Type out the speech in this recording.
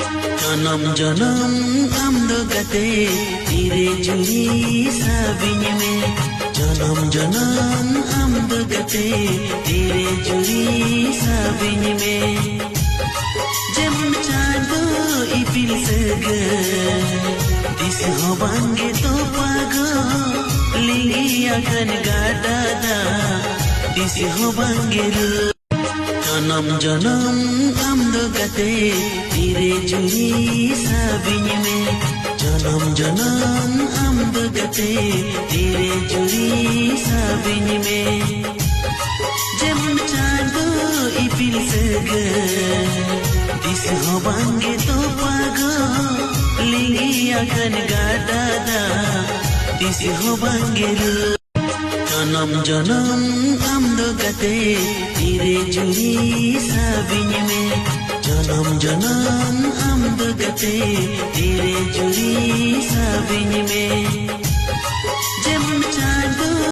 Janam janam amdo gate tire juri sabin में janam janam amdo gate tire juri sabin में जेमन चाँदो इपिल सगे this हो बांगे तो पागो लिंगी अगन गादादा दिस हो बांगे Janam janam amdo gate tire juri sabin में janam janam amdo gate tire juri sabin में जेमन चाँदो इपिल सगे दिस हो बांगे तो पागो लिंगी अगन गादादा दिस हो बांगे Janam janam amdo gate tire juri sabin में janam janam amdo gate tire juri sabin में